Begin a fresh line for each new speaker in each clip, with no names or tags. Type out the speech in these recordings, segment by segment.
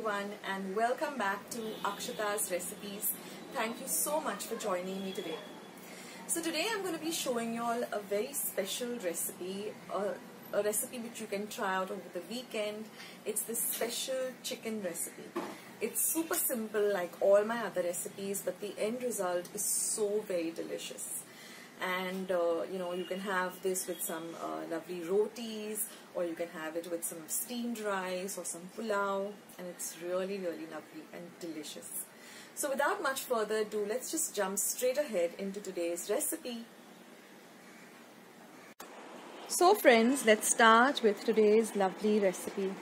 everyone, and welcome back to Akshata's Recipes. Thank you so much for joining me today. So today I'm going to be showing you all a very special recipe, a recipe which you can try out over the weekend. It's this special chicken recipe. It's super simple like all my other recipes, but the end result is so very delicious. And you can have this with some lovely rotis, or you can have it with some steamed rice or some pulao, and it's really lovely and delicious. So without much further ado, let's just jump straight ahead into today's recipe. So friends, let's start with today's lovely recipe.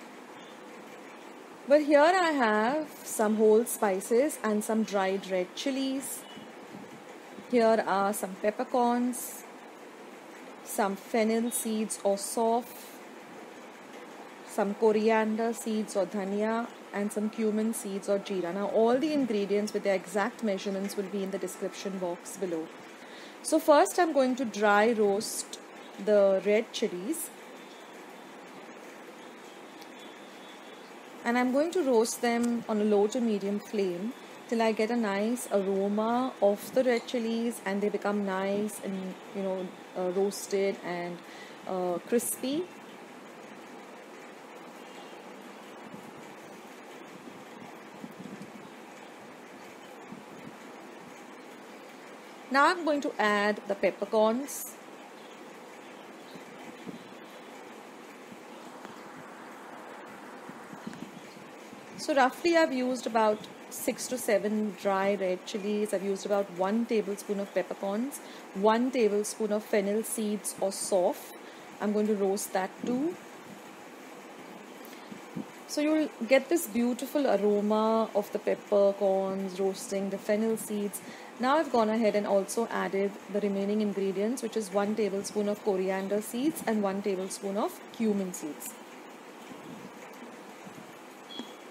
Well, here I have some whole spices and some dried red chilies. Here are some peppercorns, some fennel seeds or sauf, some coriander seeds or dhania, and some cumin seeds or jeera. Now all the ingredients with their exact measurements will be in the description box below. So first I'm going to dry roast the red chilies, and I'm going to roast them on a low to medium flame till I get a nice aroma of the red chilies and they become nice and roasted and crispy. Now I'm going to add the peppercorns. So roughly I've used about 6 to 7 dry red chilies. I've used about 1 tablespoon of peppercorns, 1 tablespoon of fennel seeds or sauf. I'm going to roast that too. So you'll get this beautiful aroma of the peppercorns roasting, the fennel seeds. Now I've gone ahead and also added the remaining ingredients, which is 1 tablespoon of coriander seeds and 1 tablespoon of cumin seeds.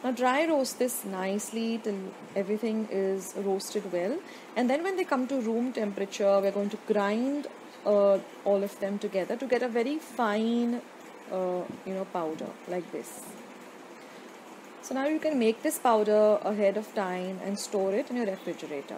Now dry roast this nicely till everything is roasted well, and then when they come to room temperature, we're going to grind all of them together to get a very fine powder like this. So now you can make this powder ahead of time and store it in your refrigerator.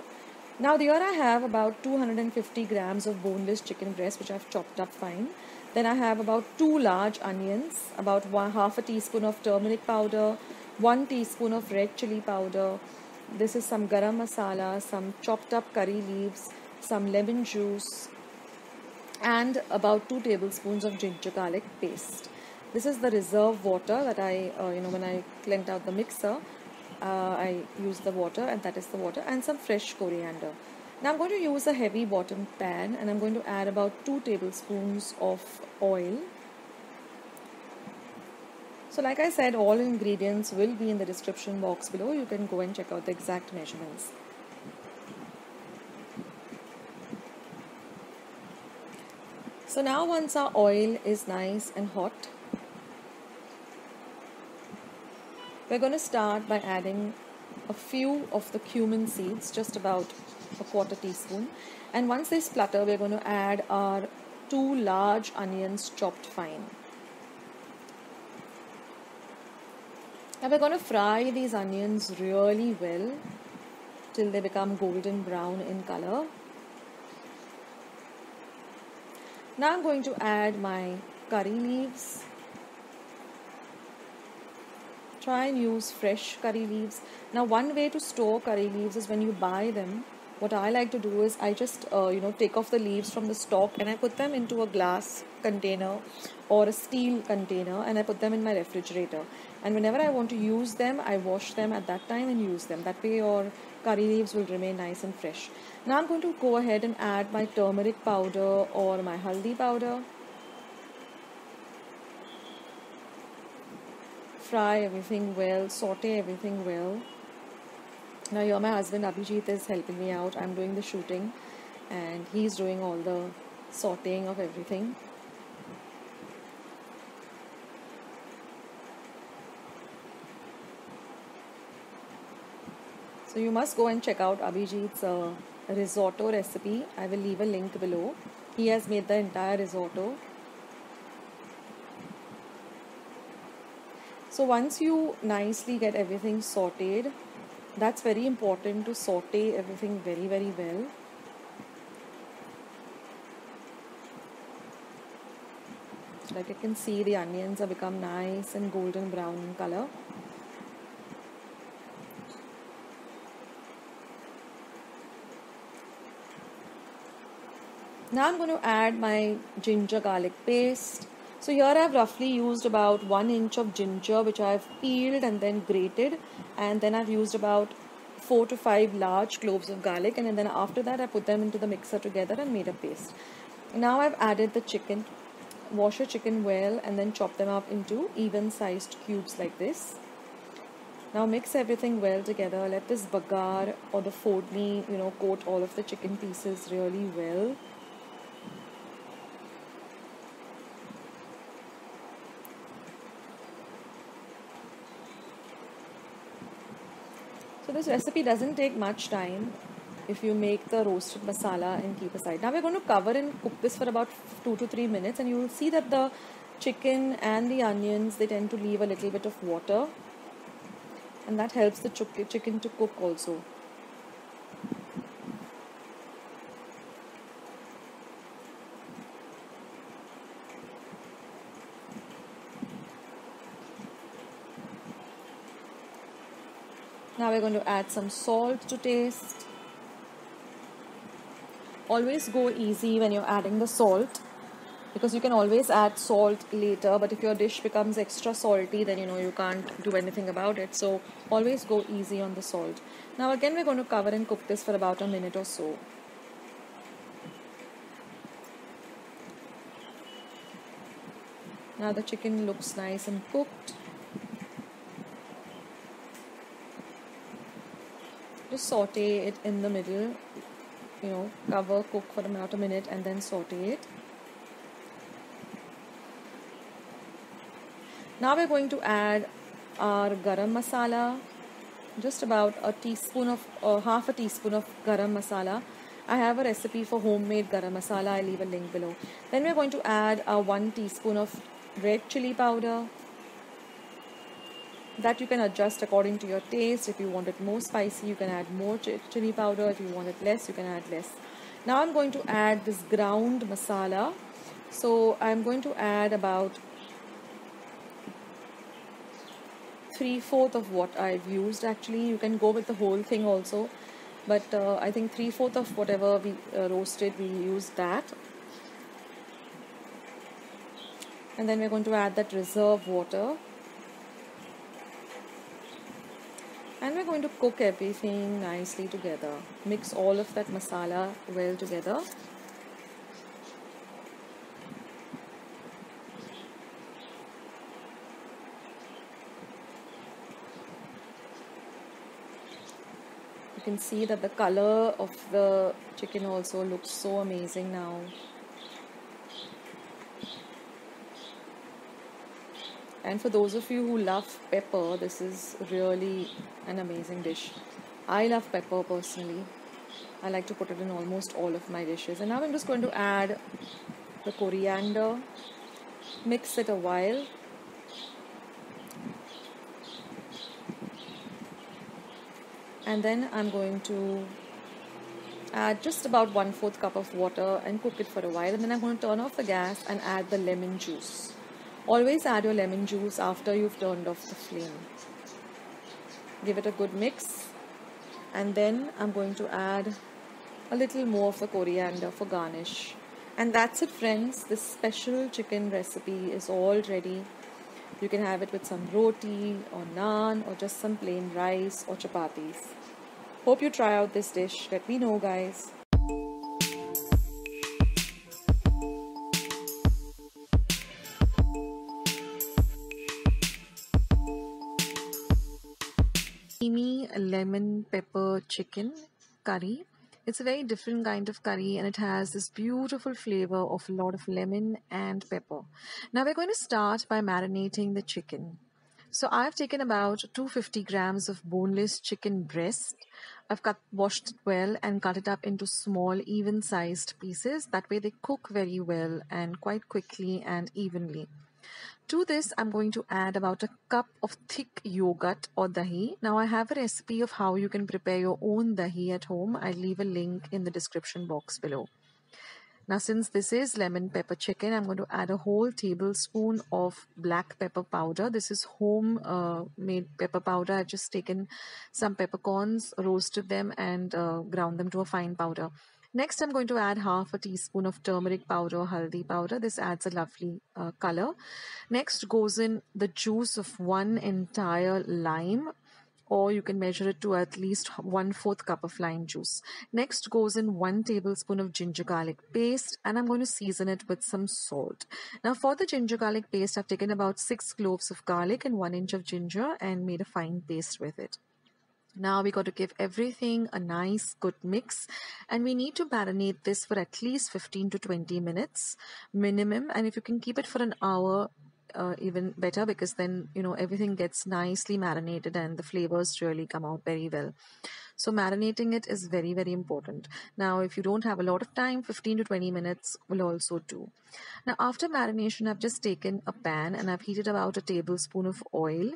Now here I have about 250 grams of boneless chicken breast, which I've chopped up fine. Then I have about 2 large onions, about half a teaspoon of turmeric powder, 1 teaspoon of red chili powder. This is some garam masala, some chopped up curry leaves, some lemon juice, and about 2 tablespoons of ginger garlic paste. This is the reserve water that I, when I cleaned out the mixer, I used the water, and that is the water, and some fresh coriander. Now I'm going to use a heavy bottom pan, and I'm going to add about 2 tablespoons of oil. So like I said, all ingredients will be in the description box below. You can go and check out the exact measurements. So now once our oil is nice and hot, we're going to start by adding a few of the cumin seeds, just about a quarter teaspoon. And once they splutter, we're going to add our 2 large onions chopped fine. Now we're going to fry these onions really well till they become golden brown in color. Now I'm going to add my curry leaves. Try and use fresh curry leaves. Now one way to store curry leaves is when you buy them, what I like to do is I just take off the leaves from the stalk and I put them into a glass container or a steel container, and I put them in my refrigerator. And whenever I want to use them, I wash them at that time and use them. That way your curry leaves will remain nice and fresh. Now I'm going to go ahead and add my turmeric powder or my haldi powder. Fry everything well, saute everything well. Now here my husband Abhijit is helping me out. I'm doing the shooting and he's doing all the sauteing of everything. So you must go and check out Abhijit's risotto recipe. I will leave a link below. He has made the entire risotto. So once you nicely get everything sauteed, that's very important to saute everything very, very well. Like you can see, the onions have become nice and golden brown in color. Now I'm going to add my ginger garlic paste. So here I've roughly used about 1 inch of ginger, which I've peeled and then grated, and then I've used about 4 to 5 large cloves of garlic, and then after that I put them into the mixer together and made a paste. Now I've added the chicken. Wash your chicken well and then chop them up into even sized cubes like this. Now mix everything well together. Let this bagar or the fodni, coat all of the chicken pieces really well. So this recipe doesn't take much time if you make the roasted masala and keep aside. Now we're going to cover and cook this for about 2 to 3 minutes, and you will see that the chicken and the onions, they tend to leave a little bit of water, and that helps the chicken to cook also. Now we're going to add some salt to taste. Always go easy when you're adding the salt, because you can always add salt later, but if your dish becomes extra salty, then you can't do anything about it. So always go easy on the salt. Now again we're going to cover and cook this for about a minute or so. Now the chicken looks nice and cooked. Just saute it in the middle, cover, cook for about a minute and then saute it. Now we're going to add our garam masala, just about a teaspoon of, half a teaspoon of garam masala. I have a recipe for homemade garam masala, I'll leave a link below. Then we're going to add 1 teaspoon of red chili powder. That you can adjust according to your taste. If you want it more spicy, you can add more chili powder. If you want it less, you can add less. Now I'm going to add this ground masala. So I'm going to add about 3/4 of what I've used. Actually, you can go with the whole thing also, but I think 3/4 of whatever we roasted, we used that. And then we're going to add that reserve water. And we're going to cook everything nicely together. Mix all of that masala well together. You can see that the color of the chicken also looks so amazing now. And for those of you who love pepper, this is really an amazing dish. I love pepper personally. I like to put it in almost all of my dishes. And now I'm just going to add the coriander. Mix it a while. And then I'm going to add just about 1/4 cup of water and cook it for a while. And then I'm going to turn off the gas and add the lemon juice. Always add your lemon juice after you've turned off the flame. Give it a good mix, and then I'm going to add a little more of the coriander for garnish. And that's it, friends. This special chicken recipe is all ready. You can have it with some roti or naan or just some plain rice or chapatis. Hope you try out this dish. Let me know, guys. Creamy lemon pepper chicken curry. It's a very different kind of curry, and it has this beautiful flavor of a lot of lemon and pepper. Now we're going to start by marinating the chicken. So I've taken about 250 grams of boneless chicken breast. I've washed it well and cut it up into small, even-sized pieces. That way they cook very well and quite quickly and evenly. To this, I'm going to add about a cup of thick yogurt or dahi. Now, I have a recipe of how you can prepare your own dahi at home. I'll leave a link in the description box below. Now, since this is lemon pepper chicken, I'm going to add a whole tablespoon of black pepper powder. This is home made pepper powder. I've just taken some peppercorns, roasted them, and ground them to a fine powder. Next, I'm going to add half a teaspoon of turmeric powder or haldi powder. This adds a lovely color. Next goes in the juice of one entire lime, or you can measure it to at least 1/4 cup of lime juice. Next goes in 1 tablespoon of ginger garlic paste, and I'm going to season it with some salt. Now, for the ginger garlic paste, I've taken about 6 cloves of garlic and 1 inch of ginger and made a fine paste with it. Now we got to give everything a nice good mix, and we need to marinate this for at least 15 to 20 minutes minimum, and if you can keep it for an hour, even better, because then everything gets nicely marinated and the flavors really come out very well. So marinating it is very, very important. Now if you don't have a lot of time, 15 to 20 minutes will also do. Now after marination, I've just taken a pan and I've heated about a tablespoon of oil.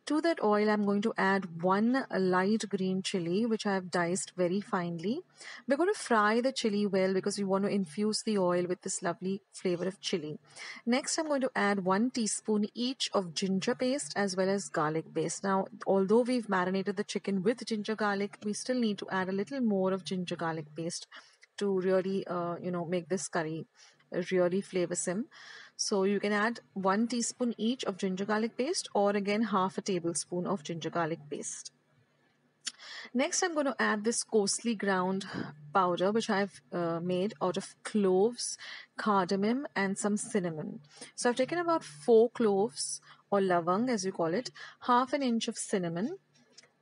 To that oil, I'm going to add 1 light green chili, which I have diced very finely. We're going to fry the chili well because we want to infuse the oil with this lovely flavor of chili. Next, I'm going to add 1 teaspoon each of ginger paste as well as garlic paste. Now, although we've marinated the chicken with ginger garlic, we still need to add a little more of ginger garlic paste to really, make this curry really flavorsome. So you can add 1 teaspoon each of ginger garlic paste, or again half a tablespoon of ginger garlic paste. Next, I'm going to add this coarsely ground powder which I've made out of cloves, cardamom, and some cinnamon. So I've taken about 4 cloves, or lavang as you call it, half an inch of cinnamon,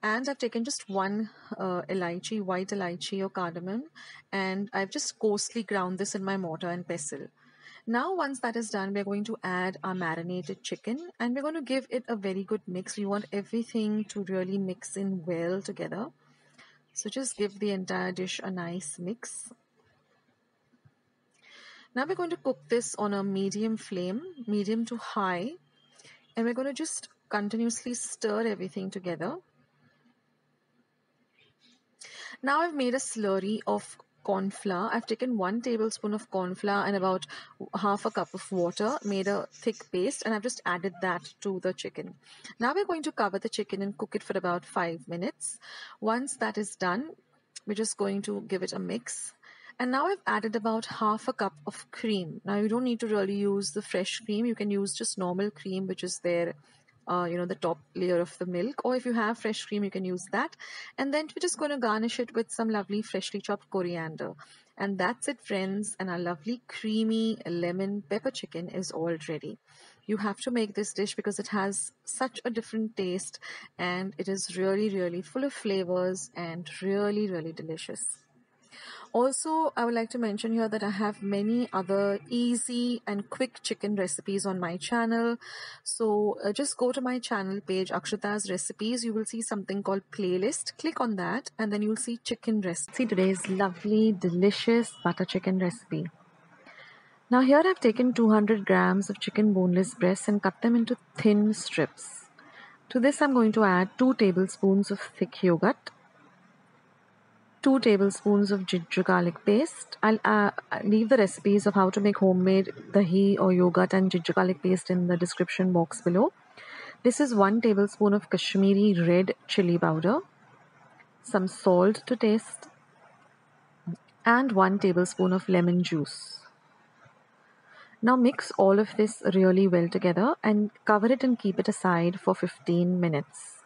and I've taken just 1 elaichi, white elaichi or cardamom, and I've just coarsely ground this in my mortar and pestle. Now, once that is done, we're going to add our marinated chicken and we're going to give it a very good mix. We want everything to really mix in well together. So just give the entire dish a nice mix. Now we're going to cook this on a medium flame, medium to high, and we're going to just continuously stir everything together. Now I've made a slurry of corn flour. I've taken 1 tablespoon of corn flour and about half a cup of water, made a thick paste, and I've just added that to the chicken. Now we're going to cover the chicken and cook it for about 5 minutes. Once that is done, we're just going to give it a mix. And now I've added about half a cup of cream. Now you don't need to really use the fresh cream. You can use just normal cream, which is there, the top layer of the milk, or if you have fresh cream, you can use that. And then we're just going to garnish it with some lovely freshly chopped coriander. And that's it, friends. And our lovely creamy lemon pepper chicken is all ready. You have to make this dish because it has such a different taste, and it is really, really full of flavors and really, really delicious. Also, I would like to mention here that I have many other easy and quick chicken recipes on my channel. So just go to my channel page, Akshata's Recipes. You will see something called playlist. Click on that and then you'll see chicken recipe. See today's lovely, delicious butter chicken recipe. Now here I've taken 200 grams of chicken boneless breasts and cut them into thin strips. To this I'm going to add 2 tablespoons of thick yogurt, 2 tablespoons of ginger garlic paste. I'll leave the recipes of how to make homemade dahi or yogurt and ginger garlic paste in the description box below. This is 1 tablespoon of Kashmiri red chili powder, some salt to taste, and 1 tablespoon of lemon juice. Now mix all of this really well together and cover it and keep it aside for 15 minutes.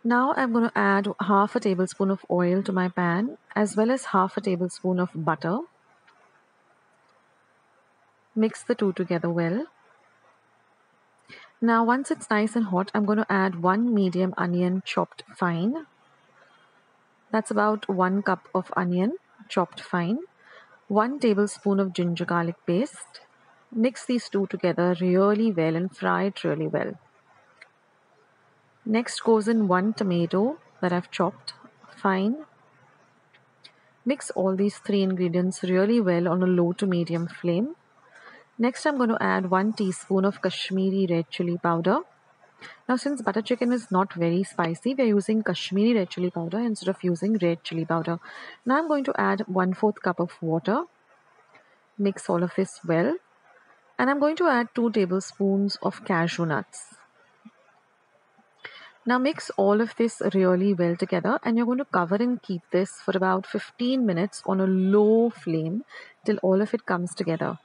Now I'm going to add half a tablespoon of oil to my pan as well as half a tablespoon of butter. Mix the two together well. Now once it's nice and hot, I'm going to add 1 medium onion chopped fine. That's about 1 cup of onion chopped fine. 1 tablespoon of ginger garlic paste. Mix these two together really well and fry it really well. Next goes in 1 tomato that I've chopped fine. Mix all these 3 ingredients really well on a low to medium flame. Next, I'm going to add 1 teaspoon of Kashmiri red chili powder. Now, since butter chicken is not very spicy, we are using Kashmiri red chili powder instead of using red chili powder. Now, I'm going to add 1/4 cup of water. Mix all of this well. And I'm going to add 2 tablespoons of cashew nuts. Now mix all of this really well together, and you're going to cover and keep this for about 15 minutes on a low flame till all of it comes together.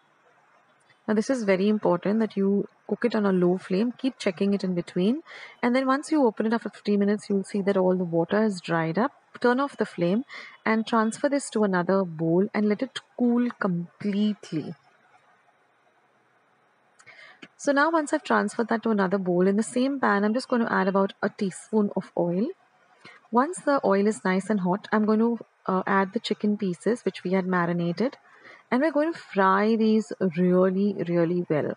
Now this is very important that you cook it on a low flame, keep checking it in between, and then once you open it after 15 minutes, you'll see that all the water has dried up. Turn off the flame and transfer this to another bowl and let it cool completely. So now once I've transferred that to another bowl, in the same pan, I'm just going to add about a teaspoon of oil. Once the oil is nice and hot, I'm going to add the chicken pieces which we had marinated, and we're going to fry these really well.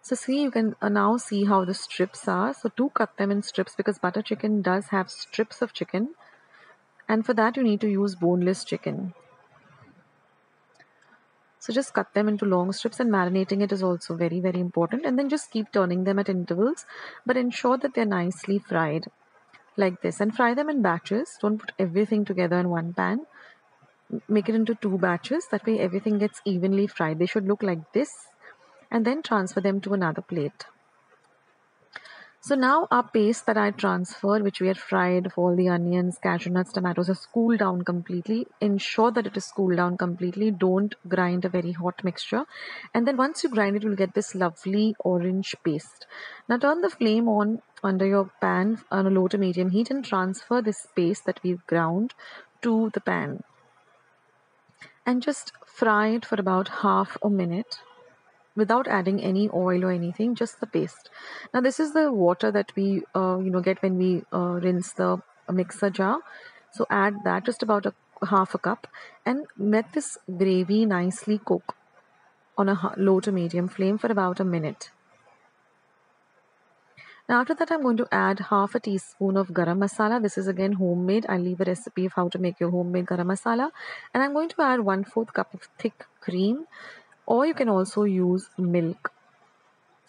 So see, you can now see how the strips are. So do cut them in strips because butter chicken does have strips of chicken, and for that you need to use boneless chicken. So just cut them into long strips, and marinating it is also very important, and then just keep turning them at intervals, but ensure that they're nicely fried like this, and fry them in batches. Don't put everything together in one pan. Make it into 2 batches, that way everything gets evenly fried. They should look like this, and then transfer them to another plate. So now our paste that I transferred, which we had fried for all the onions, cashew nuts, tomatoes, has cooled down completely. Ensure that it is cooled down completely. Don't grind a very hot mixture. And then once you grind it, you'll get this lovely orange paste. Now turn the flame on under your pan on a low to medium heat and transfer this paste that we've ground to the pan. And just fry it for about half a minute, without adding any oil or anything, just the paste. Now this is the water that we get when we rinse the mixer jar. So add that, just about half a cup, and let this gravy nicely cook on a low to medium flame for about a minute. Now after that, I'm going to add half a teaspoon of garam masala. This is again homemade. I'll leave a recipe of how to make your homemade garam masala. And I'm going to add 1/4 cup of thick cream, or you can also use milk.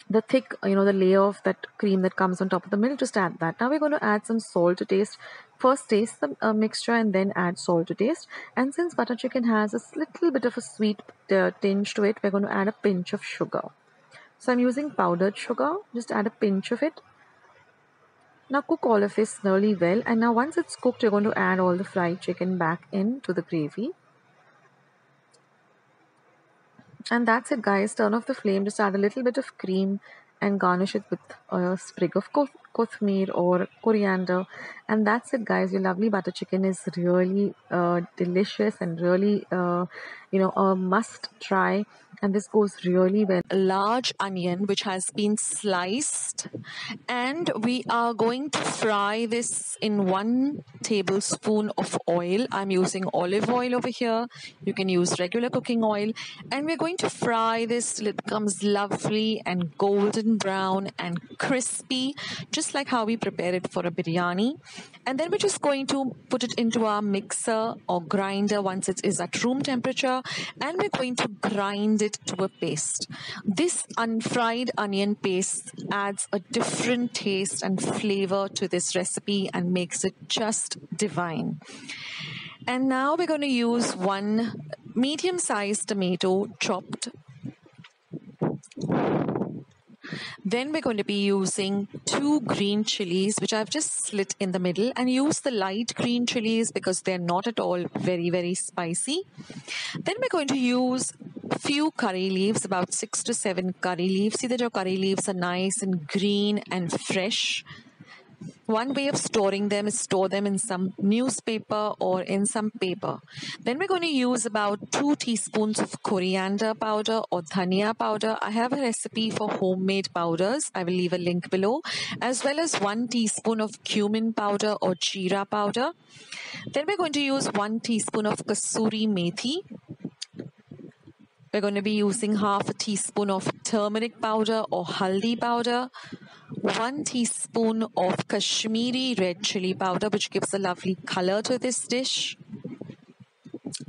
The thick, the layer of that cream that comes on top of the milk, just add that. Now we're going to add some salt to taste. First taste the mixture and then add salt to taste. And since butter chicken has a little bit of a sweet tinge to it, we're going to add a pinch of sugar. So I'm using powdered sugar. Just add a pinch of it. Now cook all of this really well. And now once it's cooked, you're going to add all the fried chicken back into the gravy. And that's it, guys. Turn off the flame, just add a little bit of cream and garnish it with a sprig of kothmeer or coriander. And that's it, guys. Your lovely butter chicken is really delicious and really a must try. And this goes really well. A large onion which has been sliced, and we are going to fry this in 1 tablespoon of oil. I'm using olive oil over here. You can use regular cooking oil, and we're going to fry this till it becomes lovely and golden brown and crispy, just like how we prepare it for a biryani. And then we're just going to put it into our mixer or grinder once it is at room temperature, and we're going to grind it to a paste. This unfried onion paste adds a different taste and flavor to this recipe and makes it just divine. And now we're going to use 1 medium-sized tomato chopped. Then we're going to be using 2 green chilies, which I've just slit in the middle, and use the light green chilies because they're not at all very spicy. Then we're going to use a few curry leaves, about 6 to 7 curry leaves. See that your curry leaves are nice and green and fresh. One way of storing them is store them in some newspaper or in some paper. Then we're going to use about 2 teaspoons of coriander powder or dhania powder. I have a recipe for homemade powders. I will leave a link below, as well as 1 teaspoon of cumin powder or jeera powder. Then we're going to use 1 teaspoon of kasuri methi. We're going to be using half a teaspoon of turmeric powder or haldi powder, 1 teaspoon of Kashmiri red chili powder, which gives a lovely color to this dish.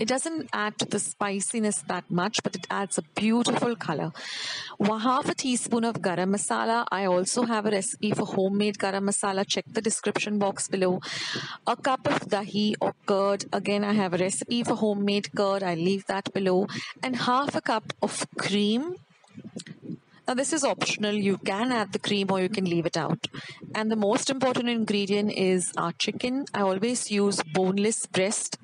It doesn't add to the spiciness that much, but it adds a beautiful color. Half a teaspoon of garam masala. I also have a recipe for homemade garam masala. Check the description box below. A cup of dahi or curd. Again, I have a recipe for homemade curd. I leave that below. And half a cup of cream. Now, this is optional. You can add the cream or you can leave it out. And the most important ingredient is our chicken. I always use boneless breast,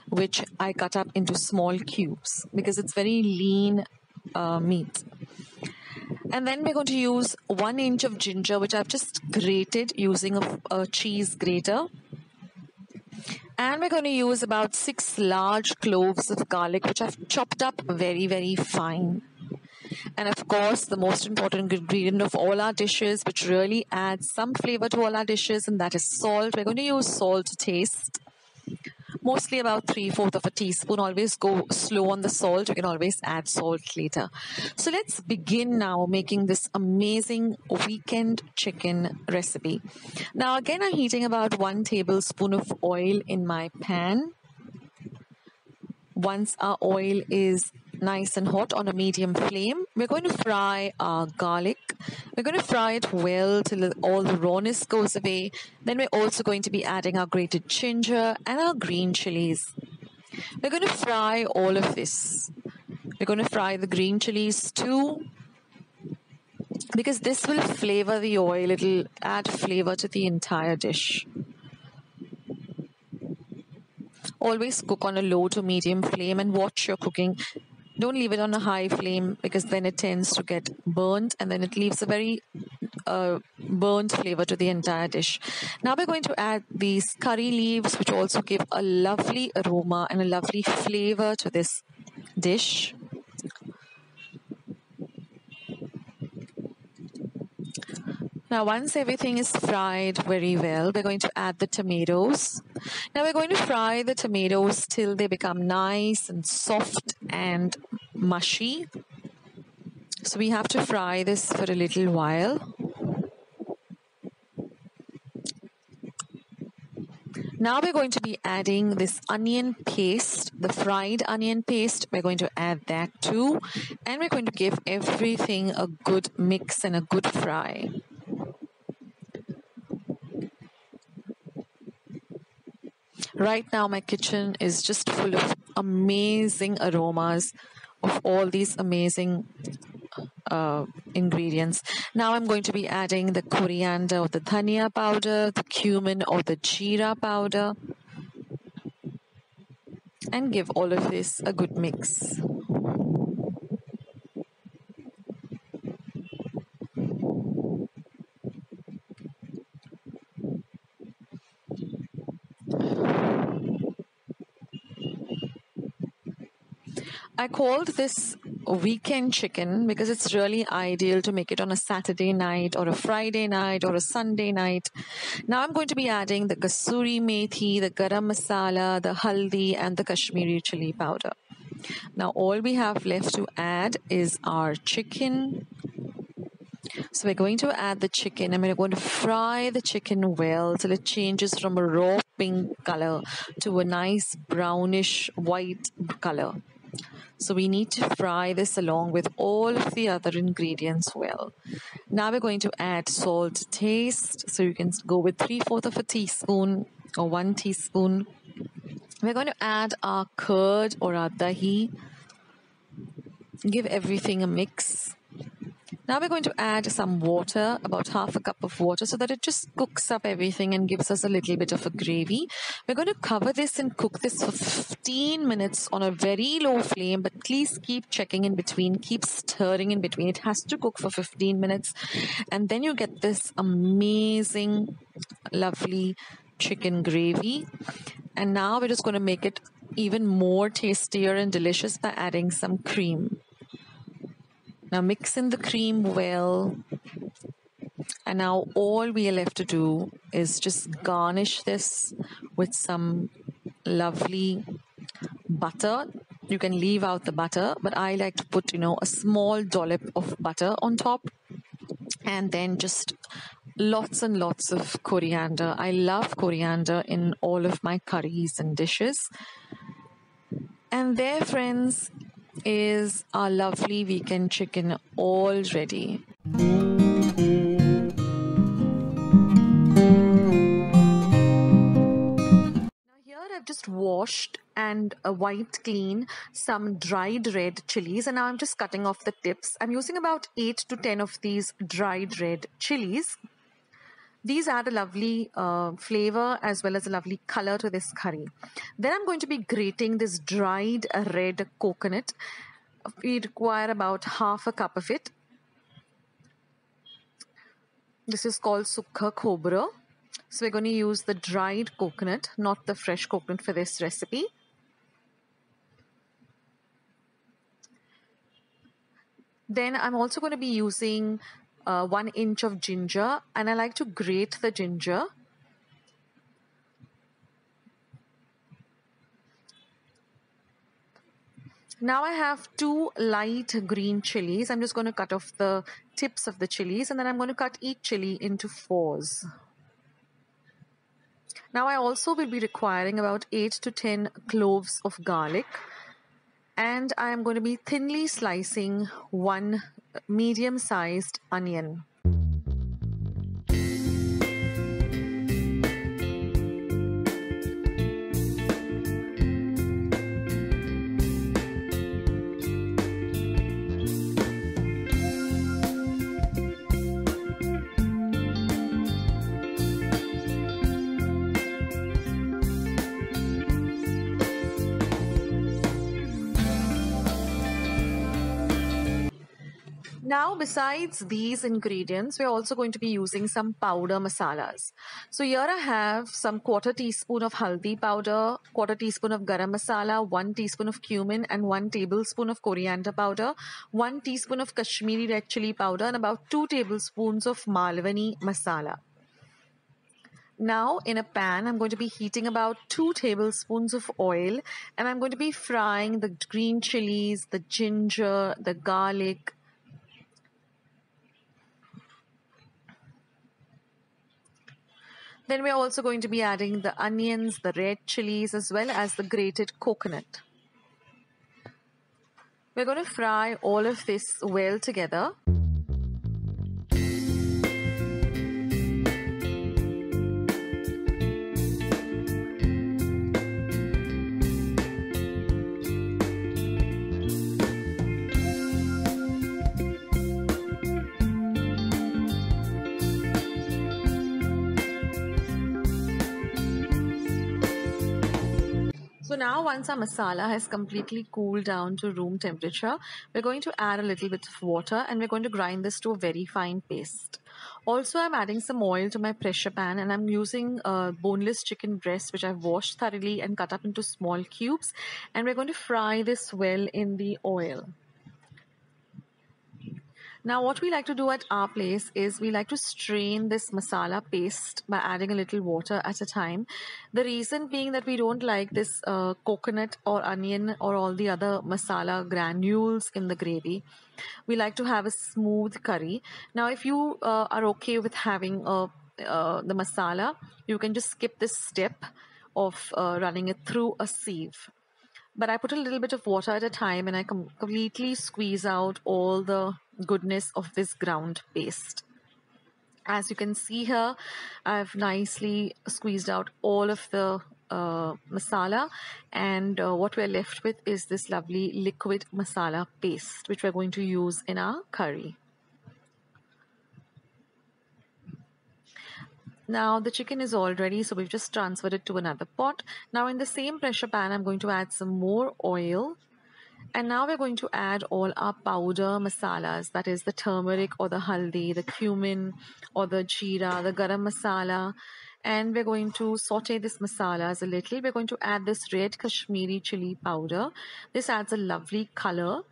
which I cut up into small cubes because it's very lean meat. And then we're going to use 1 inch of ginger, which I've just grated using a cheese grater. And we're going to use about 6 large cloves of garlic, which I've chopped up very, very fine. And of course, the most important ingredient of all our dishes, which really adds some flavor to all our dishes, and that is salt. We're going to use salt to taste. Mostly about 3/4 of a teaspoon. Always go slow on the salt. You can always add salt later. So let's begin now making this amazing weekend chicken recipe. Now again, I'm heating about 1 tablespoon of oil in my pan. Once our oil is nice and hot on a medium flame, we're going to fry our garlic. We're going to fry it well till all the rawness goes away. Then we're also going to be adding our grated ginger and our green chilies. We're going to fry all of this. We're going to fry the green chilies too, because this will flavor the oil. It'll add flavor to the entire dish. Always cook on a low to medium flame and watch your cooking. Don't leave it on a high flame because then it tends to get burnt and then it leaves a very burnt flavor to the entire dish. Now we're going to add these curry leaves, which also give a lovely aroma and a lovely flavor to this dish. Now, once everything is fried very well, we're going to add the tomatoes. Now, we're going to fry the tomatoes till they become nice and soft and mushy. So we have to fry this for a little while. Now we're going to be adding this onion paste, the fried onion paste. We're going to add that too. And we're going to give everything a good mix and a good fry. Right now, my kitchen is just full of amazing aromas of all these amazing ingredients. Now I'm going to be adding the coriander or the dhania powder, the cumin or the jeera powder, and give all of this a good mix. I called this weekend chicken because it's really ideal to make it on a Saturday night or a Friday night or a Sunday night. Now I'm going to be adding the kasuri methi, the garam masala, the haldi and the Kashmiri chili powder. Now all we have left to add is our chicken. So we're going to add the chicken and we're going to fry the chicken well till it changes from a raw pink color to a nice brownish white color. So we need to fry this along with all of the other ingredients well. Now we're going to add salt to taste. So you can go with 3/4 of a teaspoon or 1 teaspoon. We're going to add our curd or our dahi. Give everything a mix. Now we're going to add some water, about 1/2 cup of water, so that it just cooks up everything and gives us a little bit of a gravy. We're going to cover this and cook this for 15 minutes on a very low flame, but please keep checking in between, keep stirring in between. It has to cook for 15 minutes, and then you get this amazing, lovely chicken gravy. And now we're just going to make it even more tastier and delicious by adding some cream. Now mix in the cream well. And now all we are left to do is just garnish this with some lovely butter. You can leave out the butter, but I like to put, a small dollop of butter on top. And then just lots and lots of coriander. I love coriander in all of my curries and dishes. And there, friends, is our lovely weekend chicken all ready. Now here I've just washed and wiped clean some dried red chilies, and now I'm just cutting off the tips. I'm using about 8 to 10 of these dried red chilies. These add a lovely flavor as well as a lovely color to this curry. Then I'm going to be grating this dried red coconut. We require about half a cup of it. This is called sukha khobra. So we're going to use the dried coconut, not the fresh coconut for this recipe. Then I'm also going to be using 1 inch of ginger, and I like to grate the ginger. Now I have 2 light green chilies. I'm just going to cut off the tips of the chilies, and then I'm going to cut each chili into 4s. Now I also will be requiring about 8 to 10 cloves of garlic, and I am going to be thinly slicing 1 medium-sized onion. Now, besides these ingredients, we're also going to be using some powder masalas. So here I have some 1/4 teaspoon of haldi powder, 1/4 teaspoon of garam masala, 1 teaspoon of cumin, and 1 tablespoon of coriander powder, 1 teaspoon of Kashmiri red chili powder, and about 2 tablespoons of Malwani masala. Now in a pan, I'm going to be heating about 2 tablespoons of oil, and I'm going to be frying the green chilies, the ginger, the garlic. Then we're also going to be adding the onions, the red chilies, as well as the grated coconut. We're going to fry all of this well together. So now once our masala has completely cooled down to room temperature, we're going to add a little bit of water, and we're going to grind this to a very fine paste. Also, I'm adding some oil to my pressure pan, and I'm using boneless chicken breast, which I've washed thoroughly and cut up into small cubes, and we're going to fry this well in the oil. Now what we like to do at our place is we like to strain this masala paste by adding a little water at a time. The reason being that we don't like this coconut or onion or all the other masala granules in the gravy. We like to have a smooth curry. Now if you are okay with having the masala, you can just skip this step of running it through a sieve. But I put a little bit of water at a time, and I completely squeeze out all the goodness of this ground paste. As you can see here, I've nicely squeezed out all of the masala, and what we're left with is this lovely liquid masala paste, which we're going to use in our curry. Now the chicken is all ready, so we've just transferred it to another pot. Now in the same pressure pan, I'm going to add some more oil. And now we're going to add all our powder masalas, that is the turmeric or the haldi, the cumin or the jeera, the garam masala. And we're going to saute this masalas a little. We're going to add this red Kashmiri chili powder. This adds a lovely color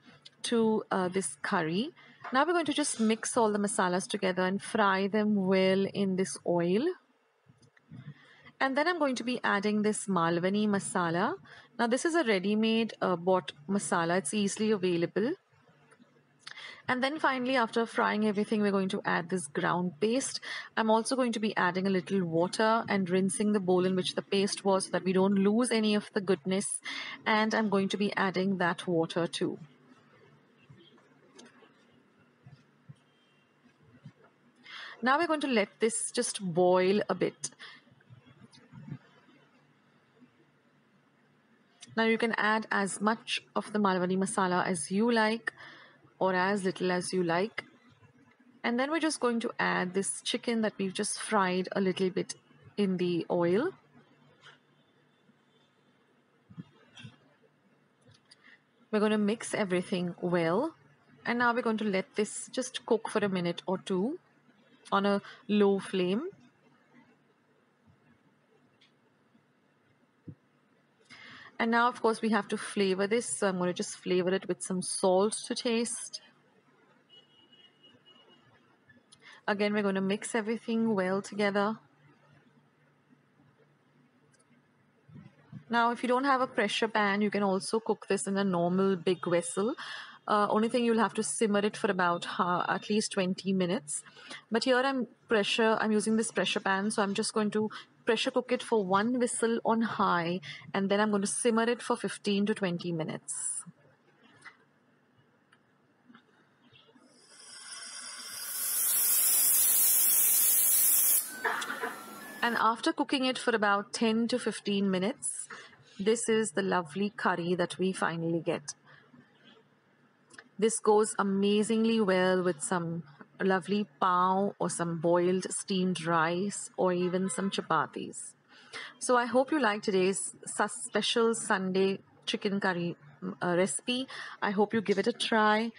to this curry. Now we're going to just mix all the masalas together and fry them well in this oil. And then I'm going to be adding this Malwani masala. Now this is a ready-made bought masala. It's easily available. And then finally, after frying everything, we're going to add this ground paste. I'm also going to be adding a little water and rinsing the bowl in which the paste was so that we don't lose any of the goodness. And I'm going to be adding that water too. Now we're going to let this just boil a bit. Now you can add as much of the Malwani masala as you like or as little as you like. And then we're just going to add this chicken that we've just fried a little bit in the oil. We're going to mix everything well. And now we're going to let this just cook for a minute or two on a low flame. And now, of course, we have to flavor this. So I'm going to just flavor it with some salt to taste. Again, we're going to mix everything well together. Now, if you don't have a pressure pan, you can also cook this in a normal big vessel. Only thing, you'll have to simmer it for about at least 20 minutes. But here I'm using this pressure pan, so I'm just going to pressure cook it for one whistle on high, and then I'm going to simmer it for 15 to 20 minutes. And after cooking it for about 10 to 15 minutes, this is the lovely curry that we finally get. This goes amazingly well with some lovely pav or some boiled steamed rice or even some chapatis. So I hope you like today's special Sunday chicken curry recipe. I hope you give it a try.